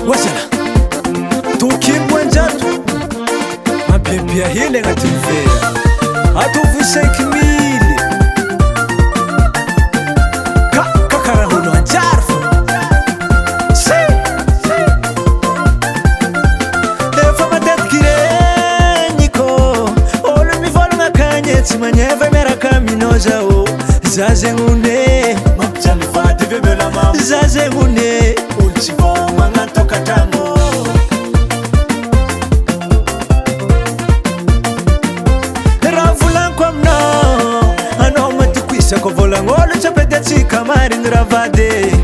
Wasala Tokim wanjatu Mapempia hile ngatimvera Atovu 5,000 Kakara huno anjarfu Defa matet kirenyiko Olu mifolu ngakanyetsi Manyeva mera kaminoja o Zaze ngune Mapchani fati vebela mamu Zaze ngune Ulchivo manganto katamo Ravulan kwa mna Ano matukwisa kovola ngolo chapete ATSIKA mari ngravade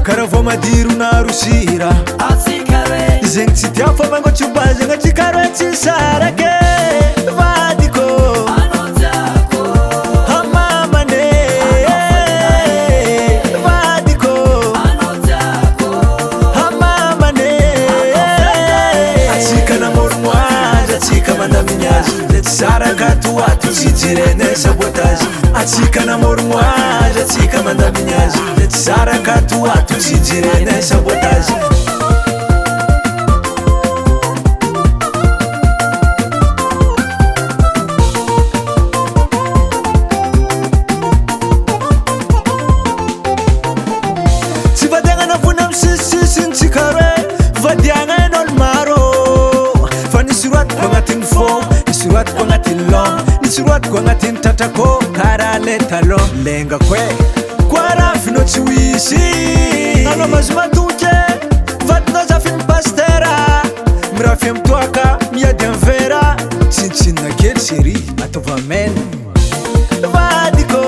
Karavo madiru na rusira ATSIKA Zeng tsitiafo mango chubaze ngachikaro atsisarake Vadiko Sara gatu atu sijire ne sabotage ATSIKA namorogno azy ATSIKA mandamigny azy Sara gatu atu sijire ne sabotage Tsy vadiagna navona misisisiny tsikare vadiagna enolo maro fa nisiroatiko agnatin'ny fô Nisiroatiko agnatin'ny lôha Nisiroatiko agnatin'ny tratrako karaha le talon Lengako Koa rafinao tsy hoisy Anao mazo matoky Vadinao zafiny pastera Mirafy amy toaka miady amy vera Tsinitsinina kely chéri ataova amena Vadiko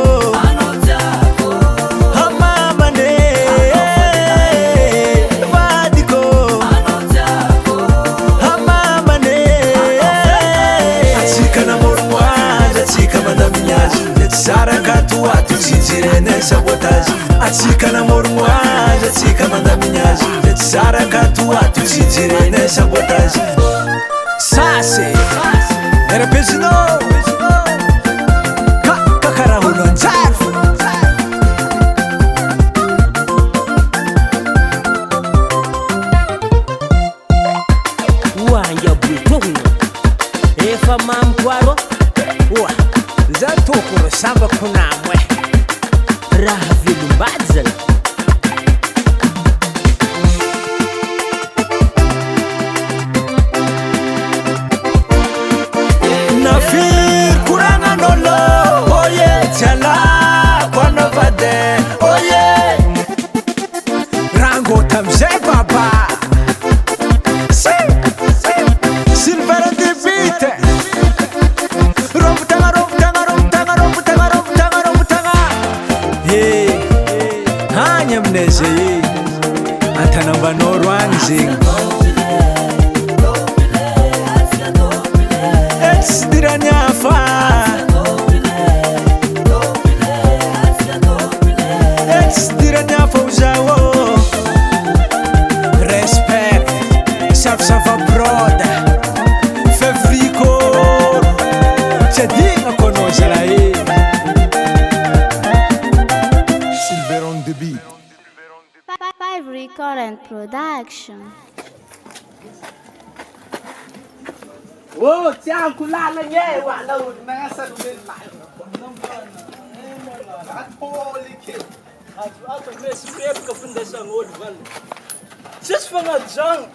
Sara gatu atu sijire ne sabotage ATSIKA namorogno azy ATSIKA mandamigny azy Sara gatu atu sijire ne sabotage Sase Erapezinao Kakara olo anjarfu Wanja butogno Efa mamkwaro Wa Zatoko resamba kunamwe Raha vilumbadzala Nafir kuranga nolo Oye tiala kwa novade Oye Rango tamze baba Silver de vite Hanya mneze Atanambanao roany zegny Tsy dirany hafa Tsy dirany hafa ho zao Respect Savosava broda Fevriko Tsy adignako anao zalahy Silver on the beat Ivory Current Production. Oh, tiang kulala nye wala nasa lumilay. Holy kid. Ato mesipepika findesagny olo vala. Tsisy fagnajagna